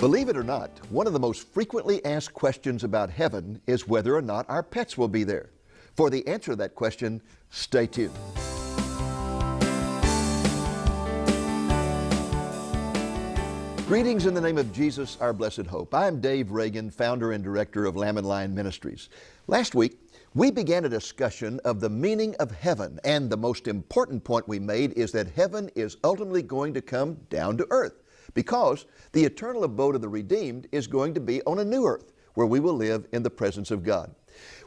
Believe it or not, one of the most frequently asked questions about heaven is whether or not our pets will be there. For the answer to that question, stay tuned. Greetings in the name of Jesus, our blessed hope. I'm Dave Reagan, founder and director of Lamb and Lion Ministries. Last week, we began a discussion of the meaning of heaven, and the most important point we made is that heaven is ultimately going to come down to earth, because the eternal abode of the redeemed is going to be on a new earth, where we will live in the presence of God.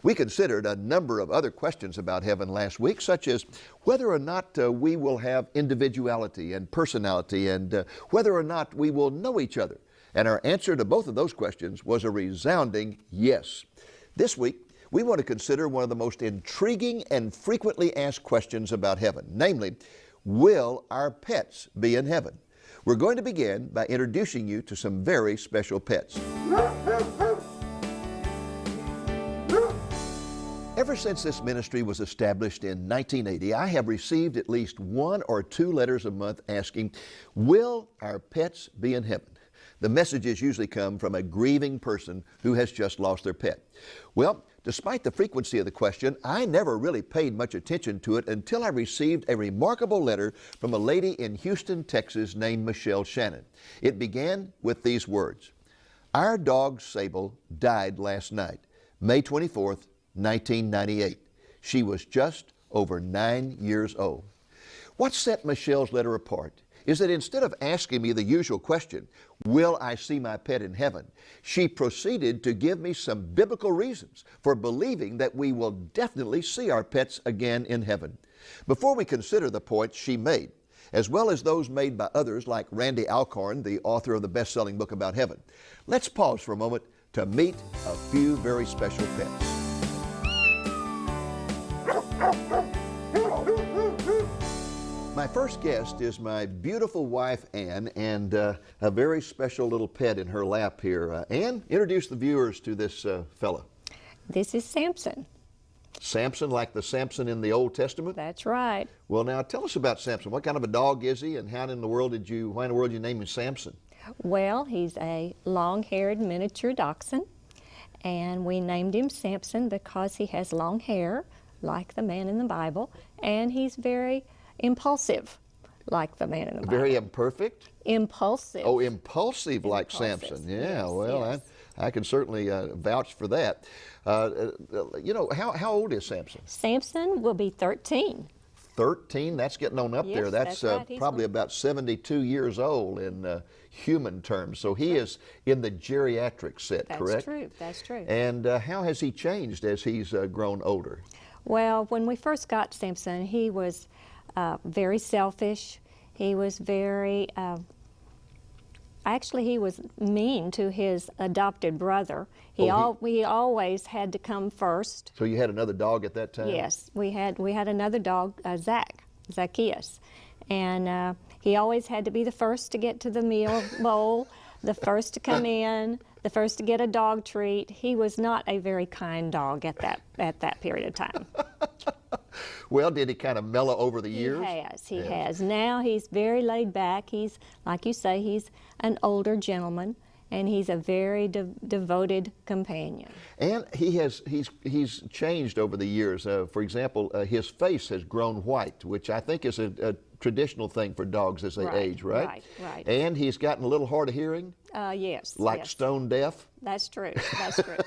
We considered a number of other questions about heaven last week, such as whether or not we will have individuality and personality, and whether or not we will know each other. And our answer to both of those questions was a resounding yes. This week, we want to consider one of the most intriguing and frequently asked questions about heaven, namely, will our pets be in heaven? We're going to begin by introducing you to some very special pets. Ever since this ministry was established in 1980, I have received at least 1 or 2 letters a month asking, will our pets be in heaven? The messages usually come from a grieving person who has just lost their pet. Well, despite the frequency of the question, I never really paid much attention to it until I received a remarkable letter from a lady in Houston, Texas named Michelle Shannon. It began with these words: "Our dog Sable died last night, May 24th, 1998. She was just over 9 years old." What set Michelle's letter apart is that instead of asking me the usual question, will I see my pet in heaven, she proceeded to give me some biblical reasons for believing that we will definitely see our pets again in heaven. Before we consider the points she made, as well as those made by others like Randy Alcorn, the author of the best-selling book about heaven, let's pause for a moment to meet a few very special pets. My first guest is my beautiful wife, Ann, and a very special little pet in her lap here. Ann, introduce the viewers to this fella. This is Samson. Samson, like the Samson in the Old Testament? That's right. Well, now tell us about Samson. What kind of a dog is he, and why in the world did you name him Samson? Well, he's a long-haired miniature dachshund, and we named him Samson because he has long hair, like the man in the Bible, and he's very impulsive, like the man in the Bible. Very imperfect? Impulsive. Oh, impulsive like Samson. Yeah, yes, well, yes. I can certainly vouch for that. How old is Samson? Samson will be 13. 13? That's getting on up Yes, there. That's right. probably about 72 years old in human terms. So he is in the geriatric set, correct? That's true. That's true. And how has he changed as he's grown older? Well, when we first got Samson, he was very selfish. He was very, actually he was mean to his adopted brother. He always had to come first. So you had another dog at that time? Yes, we had another dog, Zacchaeus, and he always had to be the first to get to the meal bowl, the first to come in, the first to get a dog treat. He was not a very kind dog at that period of time. Well, did he kind of mellow over the years? He has. Now he's very laid back. He's, like you say, he's an older gentleman, and he's a very devoted companion. And he's changed over the years. For example, his face has grown white, which I think is a traditional thing for dogs as they age, right? Right. And he's gotten a little hard of hearing? Yes. Like yes. stone deaf? That's true. That's true.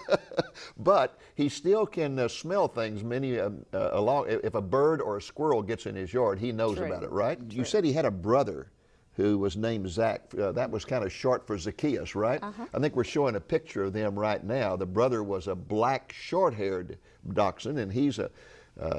But he still can smell things. If a bird or a squirrel gets in his yard, he knows about it, right? True. You said he had a brother who was named Zach. That was kind of short for Zacchaeus, right? I think we're showing a picture of them right now. The brother was a black, short-haired dachshund, and he's a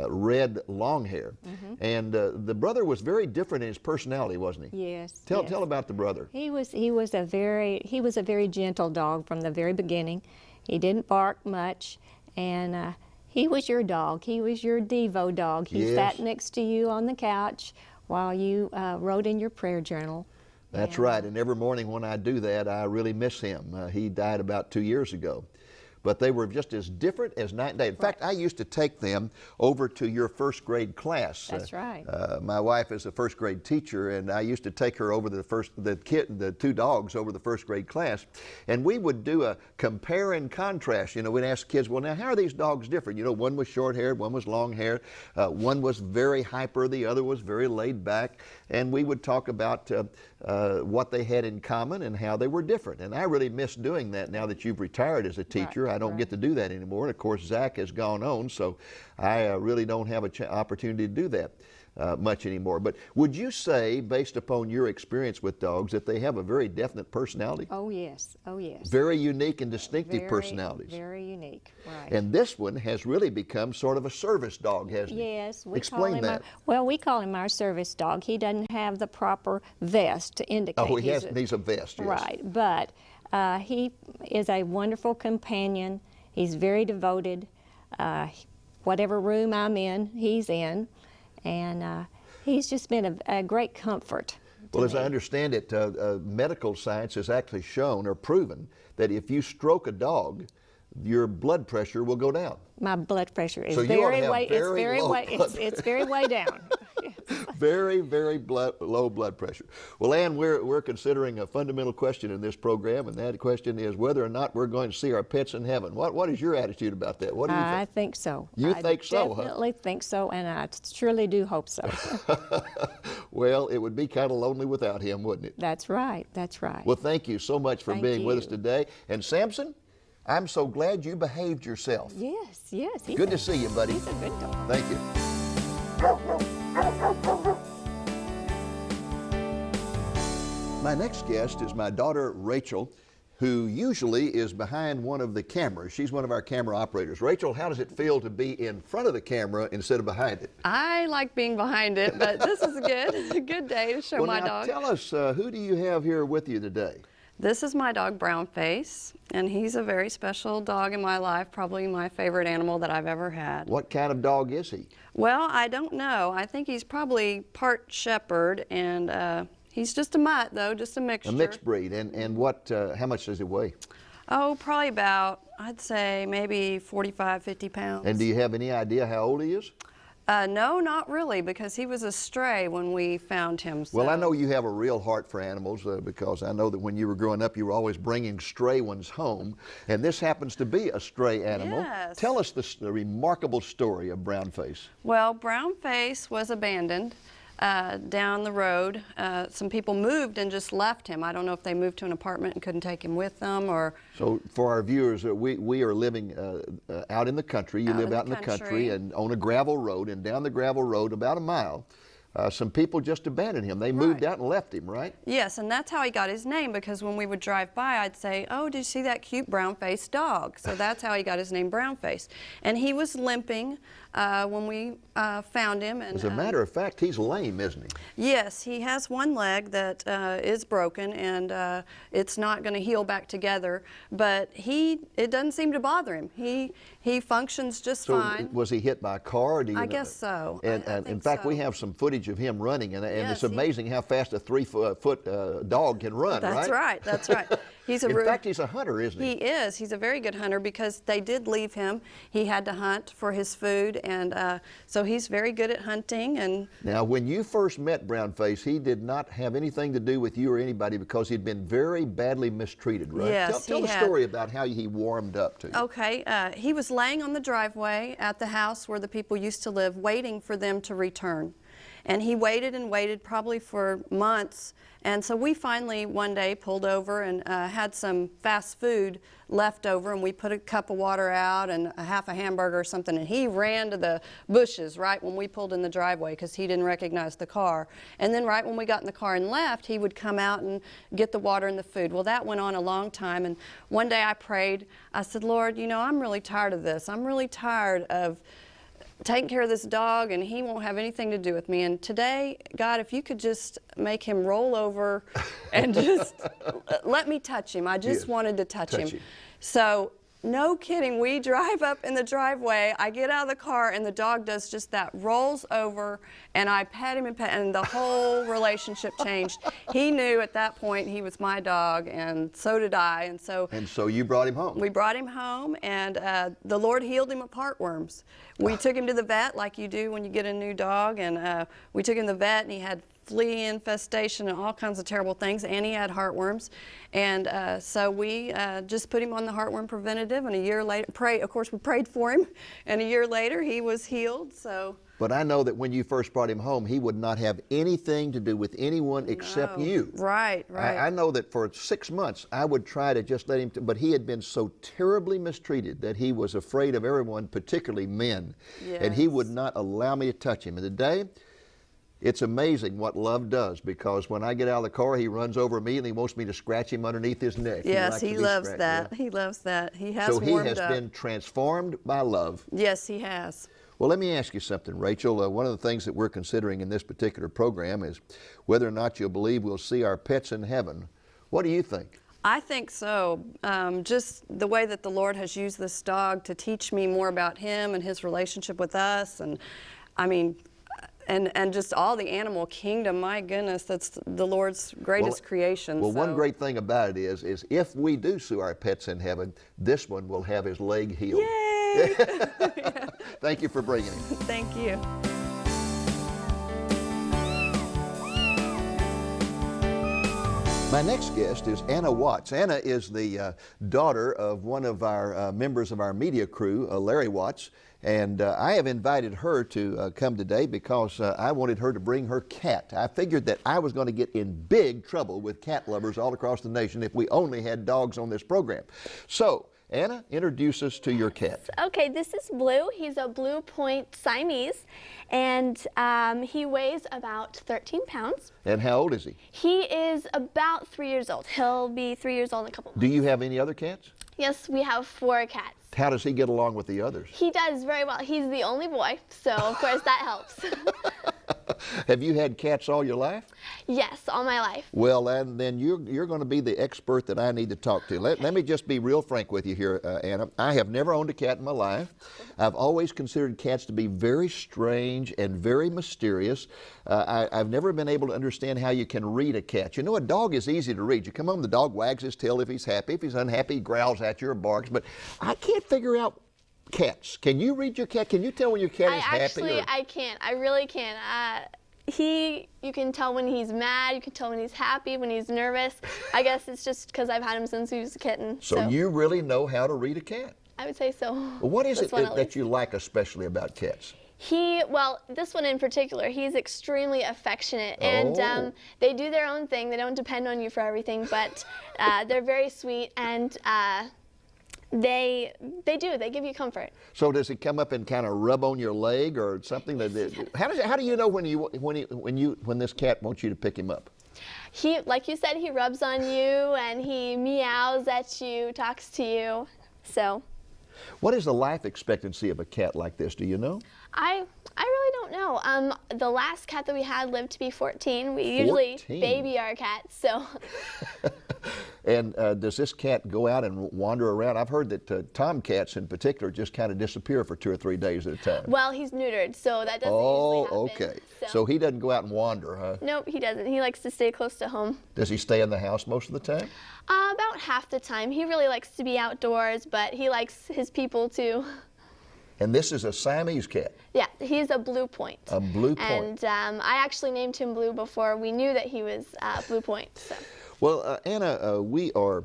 red long hair. And the brother was very different in his personality, wasn't he? Yes. Tell about the brother. He was a very gentle dog from the very beginning. He didn't bark much, and he was your dog. He was your Devo dog. He sat next to you on the couch while you wrote in your prayer journal. That's right, and every morning when I do that, I really miss him. He died about 2 years ago. but they were just as different as night and day. In fact, I used to take them over to your first grade class. That's right. My wife is a first grade teacher, and I used to take her over the two dogs over the first grade class, and we would do a compare and contrast. You know, we'd ask kids, well, now how are these dogs different? You know, one was short-haired, one was long-haired, one was very hyper, the other was very laid back, and we would talk about what they had in common and how they were different. And I really miss doing that now that you've retired as a teacher. Right, I don't get to do that anymore. And of course, Zach has gone on, so I really don't have an opportunity to do that much anymore. But would you say, based upon your experience with dogs, that they have a very definite personality? Oh, yes. Oh, yes. Very unique and distinctive Very, personalities. Very unique, right. And this one has really become sort of a service dog, hasn't he? Yes. Explain that. Well, we call him our service dog. He doesn't have the proper vest to indicate. Oh, he needs a vest, yes. Right, but he is a wonderful companion. He's very devoted. Whatever room I'm in, he's in. And he's just been a great comfort. Well, as I understand it, medical science has actually shown or proven that if you stroke a dog, your blood pressure will go down. My blood pressure is So you ought to have it's very way down. Very, very low blood pressure. Well, Ann, we're considering a fundamental question in this program, and that question is whether or not we're going to see our pets in heaven. What is your attitude about that? What do you think? I think so. You think so, huh? I definitely think so, and I surely do hope so. Well, it would be kind of lonely without him, wouldn't it? That's right. That's right. Well, thank you so much for Thank being with you. us today. And Samson, I'm so glad you behaved yourself. Yes, yes. Good to see you, buddy. He's a good dog. Thank you. My next guest is my daughter, Rachel, who usually is behind one of the cameras. She's one of our camera operators. Rachel, how does it feel to be in front of the camera instead of behind it? I like being behind it, but this is good. A good day to show my dog. Tell us, who do you have here with you today? This is my dog, Brownface, and he's a very special dog in my life, probably my favorite animal that I've ever had. What kind of dog is he? Well, I don't know. I think he's probably part shepherd, and he's just a mutt, though, just a mixture. A mixed breed. And what? How much does he weigh? Oh, probably about, I'd say, maybe 45, 50 pounds. And do you have any idea how old he is? No, not really, because he was a stray when we found him. So. Well, I know you have a real heart for animals because I know that when you were growing up, you were always bringing stray ones home. And this happens to be a stray animal. Yes. Tell us the remarkable story of Brownface. Well, Brownface was abandoned down the road. Some people moved and just left him. I don't know if they moved to an apartment and couldn't take him with them, or... So for our viewers, we are living out in the country. You live out in the country country. and on a gravel road, and down the gravel road about a mile, some people just abandoned him. They moved out and left him, right? Yes, and that's how he got his name, because when we would drive by, I'd say, "Oh, did you see that cute brown-faced dog?" So that's how he got his name, Brownface. And he was limping when we found him. And, As a matter of fact, he's lame, isn't he? Yes, he has one leg that is broken, and it's not going to heal back together. But it doesn't seem to bother him. He functions just fine. So was he hit by a car? Or do you I know? guess so. And, I in think fact, so. we have some footage of him running, and it's Yes, amazing how fast a 3-foot dog can run, right? That's right. That's right. He's In fact, he's a hunter, isn't he? He is. He's a very good hunter, because they did leave him. He had to hunt for his food, and so he's very good at hunting. And Now, when you first met Brownface, he did not have anything to do with you or anybody because he'd been very badly mistreated, right? Yes, Tell he the had. story about how he warmed up to you. Okay, he was laying on the driveway at the house where the people used to live, waiting for them to return. And he waited and waited, probably for months. And so we finally one day pulled over and had some fast food left over, and we put a cup of water out and half a hamburger or something, and he ran to the bushes right when we pulled in the driveway because he didn't recognize the car. And then right when we got in the car and left, he would come out and get the water and the food. Well, that went on a long time, and one day I prayed. I said, "Lord, you know, I'm really tired of this. I'm really tired of taking care of this dog, and he won't have anything to do with me. And today, God, if you could just make him roll over and just let me touch him. I just wanted to touch him." him. So No kidding. We drive up in the driveway. I get out of the car, and the dog does just that, rolls over, and I pet him and the whole relationship changed. He knew at that point he was my dog, and so did I. And so you brought him home. We brought him home, and the Lord healed him of heartworms. We took him to the vet like you do when you get a new dog, and we took him to the vet, and he had flea infestation and all kinds of terrible things, and he had heartworms. And so we just put him on the heartworm preventative, and a year later, of course we prayed for him, and a year later he was healed. So. But I know that when you first brought him home, he would not have anything to do with anyone except you. Right, right. I know that for 6 months I would try to just let him, but he had been so terribly mistreated that he was afraid of everyone, particularly men. Yes. And he would not allow me to touch him. And today, it's amazing what love does, because when I get out of the car, he runs over me and he wants me to scratch him underneath his neck. Yes, he loves that. He loves that. He has warmed up. So he has been transformed by love. Yes, he has. Well, let me ask you something, Rachel. One of the things that we're considering in this particular program is whether or not you'll believe we'll see our pets in heaven. What do you think? I think so. Just the way that the Lord has used this dog to teach me more about him and his relationship with us, and I mean, and just all the animal kingdom. My goodness, that's the Lord's greatest creation. Well, so. one great thing about it is if we do see our pets in heaven, this one will have his leg healed. Yay! Thank you for bringing him. Thank you. My next guest is Anna Watts. Anna is the daughter of one of our members of our media crew, Larry Watts, and I have invited her to come today because I wanted her to bring her cat. I figured that I was going to get in big trouble with cat lovers all across the nation if we only had dogs on this program. So, Anna, introduce us to your cat. Okay, this is Blue. He's a Blue Point Siamese, and he weighs about 13 pounds. And how old is he? He is about 3 years old. He'll be 3 years old in a couple months. Do you have any other cats? Yes, we have 4 cats. How does he get along with the others? He does very well. He's the only boy, so of course that helps. Have you had cats all your life? Yes, all my life. Well, and then you're going to be the expert that I need to talk to. Let me just be real frank with you here, Anna. I have never owned a cat in my life. I've always considered cats to be very strange and very mysterious. I've never been able to understand how you can read a cat. You know, a dog is easy to read. You come home, the dog wags his tail if he's happy. If he's unhappy, he growls at you or barks. But I can't figure out cats. Can you read your cat? Can you tell when your cat is happy? I can't. I really can't. You can tell when he's mad, you can tell when he's happy, when he's nervous. I guess it's just because I've had him since he was a kitten. So you really know how to read a cat? I would say so. Well, what is it that you like especially about cats? Well, this one in particular, he's extremely affectionate, and they do their own thing. They don't depend on you for everything, but they're very sweet, and they give you comfort. So does he come up and kind of rub on your leg or something? How do you know when this cat wants you to pick him up? He, like you said, he rubs on you and he meows at you, talks to you. So. What is the life expectancy of a cat like this? Do you know? I really don't know. The last cat that we had lived to be 14. We usually baby our cats, so. And does this cat go out and wander around? I've heard that tomcats in particular just kind of disappear for 2 or 3 days at a time. Well, he's neutered, so that doesn't usually happen. Okay. So he doesn't go out and wander, huh? Nope, he doesn't. He likes to stay close to home. Does he stay in the house most of the time? About half the time. He really likes to be outdoors, but he likes his people too. And this is a Siamese cat? Yeah, he's a Blue Point. A Blue Point. And I actually named him Blue before we knew that he was Blue Point. So. Well, Anna, we are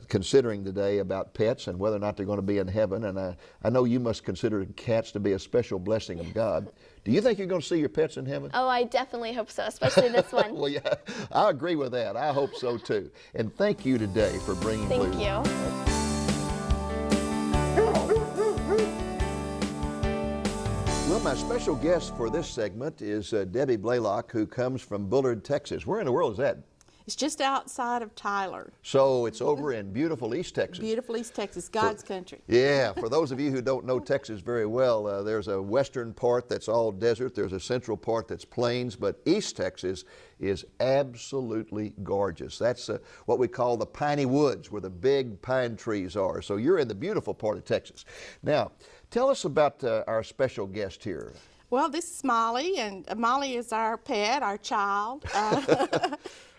considering today about pets and whether or not they're going to be in heaven. And I know you must consider cats to be a special blessing of God. Do you think you're going to see your pets in heaven? Oh, I definitely hope so, especially this one. Well, yeah, I agree with that. I hope so, too. And thank you today for bringing Blue. Thank you. Well, my special guest for this segment is Debbie Blaylock, who comes from Bullard, Texas. Where in the world is that? It's just outside of Tyler. So it's over in beautiful East Texas. Beautiful East Texas, God's country. Yeah, for those of you who don't know Texas very well, there's a western part that's all desert, there's a central part that's plains, but East Texas is absolutely gorgeous. That's what we call the piney woods, where the big pine trees are. So you're in the beautiful part of Texas. Now, tell us about our special guest here. Well, this is Molly, and Molly is our pet, our child.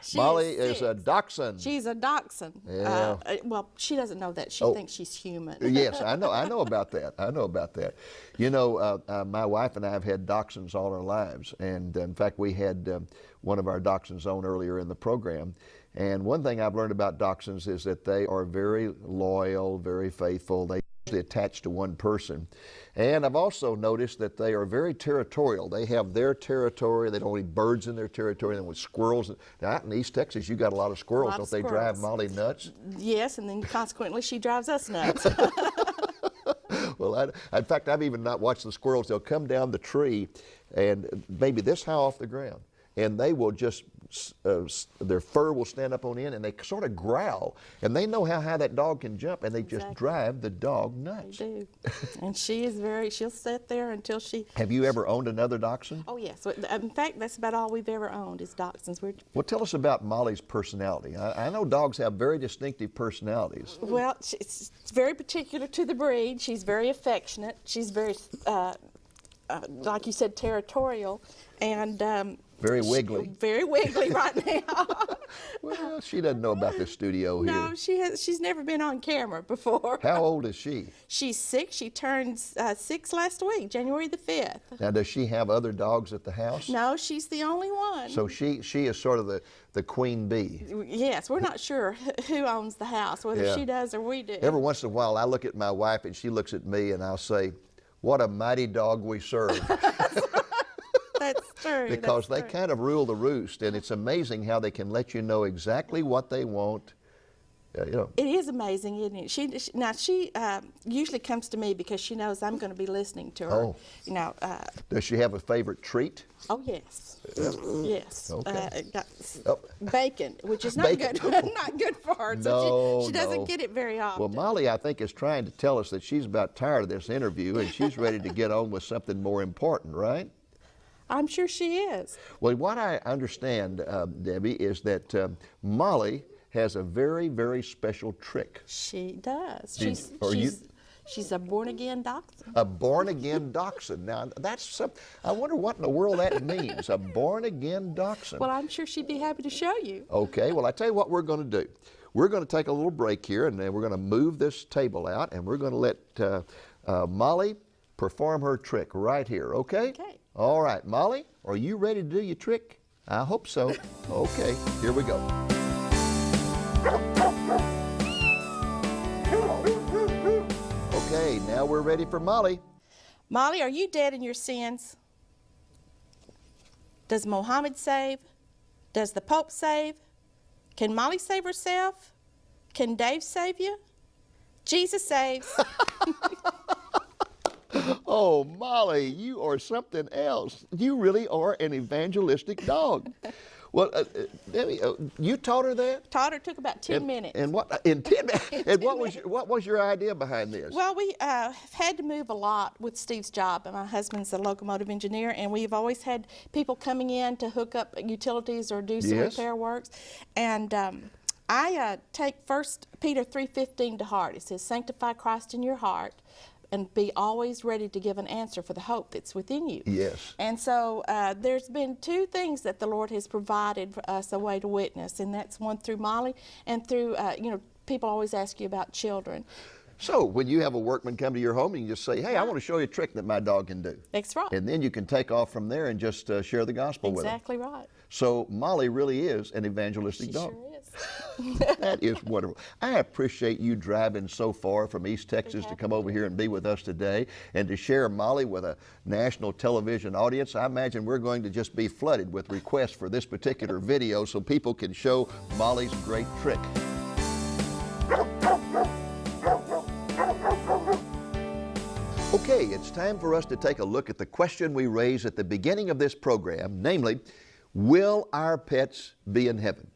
She Molly is a 6. dachshund. She's a dachshund. Yeah. Well, she doesn't know that. She thinks she's human. Yes, I know about that. I know about that. You know, my wife and I have had dachshunds all our lives, and in fact, we had one of our dachshunds on earlier in the program. And one thing I've learned about dachshunds is that they are very loyal, very faithful. They usually attach to one person. And I've also noticed that they are very territorial. They have their territory. They don't eat birds in their territory. And with squirrels, now out in East Texas, you got a lot of squirrels. Don't they drive Molly nuts? Yes, and then consequently, she drives us nuts. Well, in fact, I've even not watched the squirrels. They'll come down the tree and maybe this high off the ground, and they will just, their fur will stand up on end, and they sort of growl. And they know how high that dog can jump, and they just drive the dog nuts. They do. And she is she'll sit there until she... Have you ever owned another dachshund? Oh, yes. In fact, that's about all we've ever owned is dachshunds. Well, tell us about Molly's personality. I know dogs have very distinctive personalities. Well, it's very particular to the breed. She's very affectionate. She's very, like you said, territorial, and... very wiggly. Very wiggly right now. Well, she doesn't know about this studio here. No, she's never been on camera before. How old is she? She's 6. She turned 6 last week, January the 5th. Now, does she have other dogs at the house? No, she's the only one. So she is sort of the queen bee. Yes, we're not sure who owns the house, whether she does or we do. Every once in a while, I look at my wife and she looks at me and I'll say, what a mighty dog we serve. That's true. Because they kind of rule the roost, and it's amazing how they can let you know exactly what they want. You know. It is amazing, isn't it? She usually comes to me because she knows I'm going to be listening to her. Oh. You know. Does she have a favorite treat? Oh yes, yes. Okay. Bacon, which is not good, not good for her. So she doesn't get it very often. Well, Molly, I think, is trying to tell us that she's about tired of this interview and she's ready to get on with something more important, right? I'm sure she is. Well, what I understand, Debbie, is that Molly has a very, very special trick. She does. She's a born-again dachshund. A born-again dachshund. Now, I wonder what in the world that means, a born-again dachshund. Well, I'm sure she'd be happy to show you. Okay, well, I tell you what we're going to do. We're going to take a little break here, and then we're going to move this table out, and we're going to let Molly perform her trick right here, okay? Okay. All right, Molly, are you ready to do your trick? I hope so. Okay, here we go. Okay, now we're ready for Molly. Molly, are you dead in your sins? Does Mohammed save? Does the Pope save? Can Molly save herself? Can Dave save you? Jesus saves. Oh, Molly, you are something else. You really are an evangelistic dog. Well, Debbie, you taught her that? Taught her, took about 10 minutes. And what in 10 minutes? And what was your idea behind this? Well, we had to move a lot with Steve's job. And my husband's a locomotive engineer, and we've always had people coming in to hook up utilities or do some repair works. And I take 1 Peter 3:15 to heart. It says, "Sanctify Christ in your heart, and be always ready to give an answer for the hope that's within you." Yes. And so there's been 2 things that the Lord has provided for us a way to witness, and that's one through Molly and through, people always ask you about children. So when you have a workman come to your home, you can just say, hey, I want to show you a trick that my dog can do. That's right. And then you can take off from there and just share the gospel with them. Exactly right. So Molly really is an evangelistic dog. Sure is. That is wonderful. I appreciate you driving so far from East Texas to come over here and be with us today and to share Molly with a national television audience. I imagine we're going to just be flooded with requests for this particular video so people can show Molly's great trick. Okay, it's time for us to take a look at the question we raised at the beginning of this program, namely, will our pets be in heaven?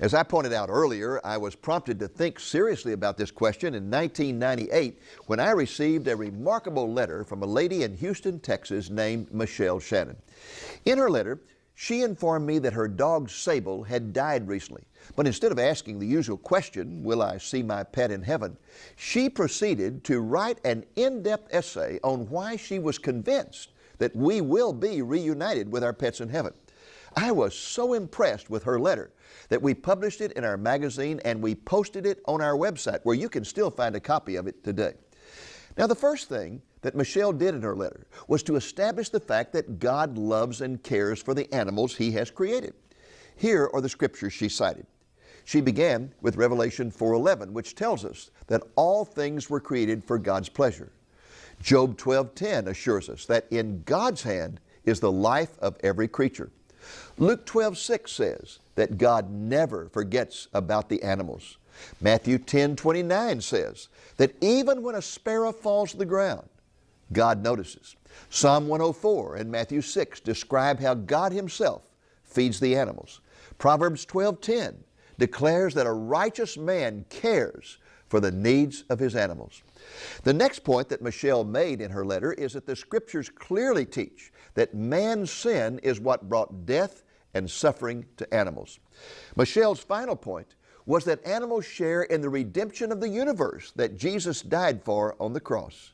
As I pointed out earlier, I was prompted to think seriously about this question in 1998 when I received a remarkable letter from a lady in Houston, Texas named Michelle Shannon. In her letter, she informed me that her dog Sable had died recently. But instead of asking the usual question, will I see my pet in heaven, she proceeded to write an in-depth essay on why she was convinced that we will be reunited with our pets in heaven. I was so impressed with her letter that we published it in our magazine and we posted it on our website, where you can still find a copy of it today. Now, the first thing that Michelle did in her letter was to establish the fact that God loves and cares for the animals He has created. Here are the scriptures she cited. She began with Revelation 4:11, which tells us that all things were created for God's pleasure. Job 12:10 assures us that in God's hand is the life of every creature. Luke 12:6 says that God never forgets about the animals. Matthew 10:29 says that even when a sparrow falls to the ground, God notices. Psalm 104 and Matthew 6 describe how God Himself feeds the animals. Proverbs 12:10 declares that a righteous man cares for the needs of his animals. The next point that Michelle made in her letter is that the Scriptures clearly teach that man's sin is what brought death and suffering to animals. Michelle's final point was that animals share in the redemption of the universe that Jesus died for on the cross.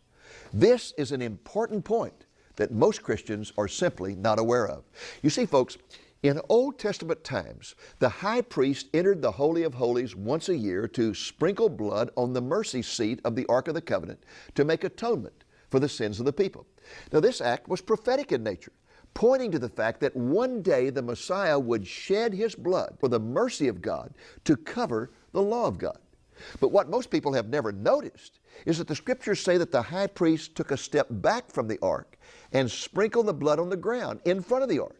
This is an important point that most Christians are simply not aware of. You see, folks, in Old Testament times, the high priest entered the Holy of Holies once a year to sprinkle blood on the mercy seat of the Ark of the Covenant to make atonement for the sins of the people. Now, this act was prophetic in nature, pointing to the fact that one day the Messiah would shed His blood for the mercy of God to cover the law of God. But what most people have never noticed is that the Scriptures say that the high priest took a step back from the ark and sprinkled the blood on the ground in front of the ark.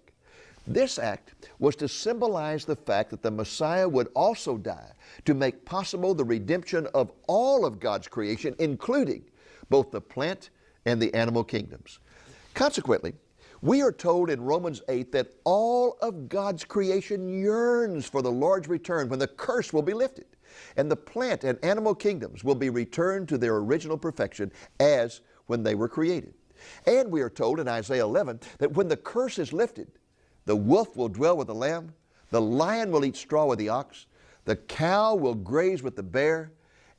This act was to symbolize the fact that the Messiah would also die to make possible the redemption of all of God's creation, including both the plant and the animal kingdoms. Consequently, we are told in Romans 8 that all of God's creation yearns for the Lord's return when the curse will be lifted, and the plant and animal kingdoms will be returned to their original perfection as when they were created. And we are told in Isaiah 11 that when the curse is lifted, the wolf will dwell with the lamb, the lion will eat straw with the ox, the cow will graze with the bear,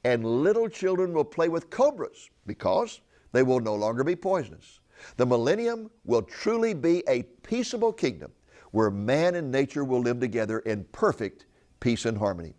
and little children will play with cobras because they will no longer be poisonous. The millennium will truly be a peaceable kingdom where man and nature will live together in perfect peace and harmony.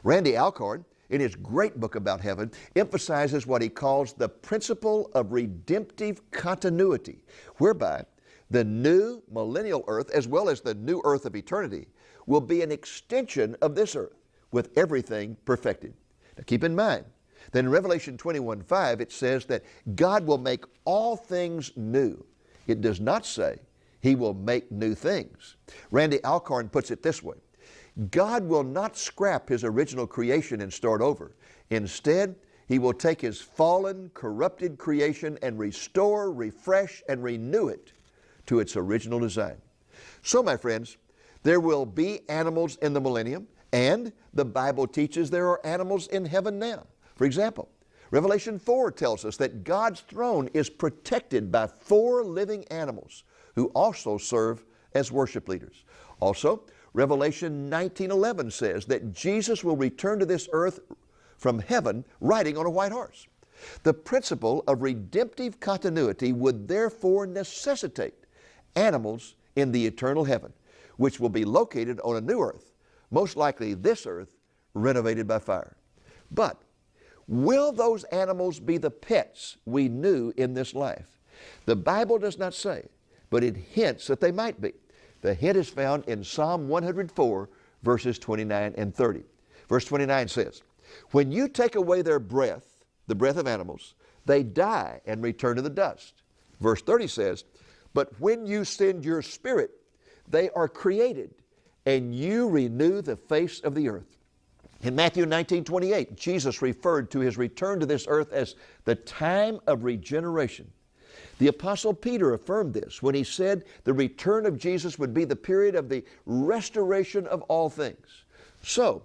Randy Alcorn, in his great book about heaven, emphasizes what he calls the principle of redemptive continuity, whereby the new millennial earth, as well as the new earth of eternity, will be an extension of this earth with everything perfected. Now keep in mind that in Revelation 21:5 it says that God will make all things new. It does not say He will make new things. Randy Alcorn puts it this way: God will not scrap His original creation and start over. Instead, He will take His fallen, corrupted creation and restore, refresh, and renew it to its original design. So, my friends, there will be animals in the millennium, and the Bible teaches there are animals in heaven now. For example, Revelation 4 tells us that God's throne is protected by 4 living animals who also serve as worship leaders. Also, Revelation 19:11 says that Jesus will return to this earth from heaven riding on a white horse. The principle of redemptive continuity would therefore necessitate animals in the eternal heaven, which will be located on a new earth, most likely this earth renovated by fire. But will those animals be the pets we knew in this life? The Bible does not say, but it hints that they might be. The hint is found in Psalm 104, verses 29 and 30. Verse 29 says, "When you take away their breath, the breath of animals, they die and return to the dust." Verse 30 says, "But when you send your Spirit, they are created, and you renew the face of the earth." In Matthew 19:28, Jesus referred to His return to this earth as the time of regeneration. The Apostle Peter affirmed this when he said the return of Jesus would be the period of the restoration of all things. So,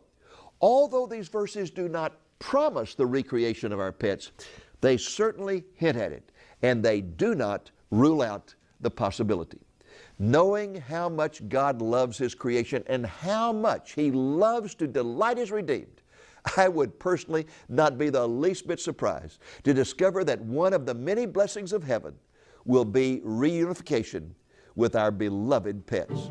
although these verses do not promise the recreation of our pets, they certainly hint at it, and they do not rule out the possibility. Knowing how much God loves His creation and how much He loves to delight His redeemed, I would personally not be the least bit surprised to discover that one of the many blessings of heaven will be reunification with our beloved pets.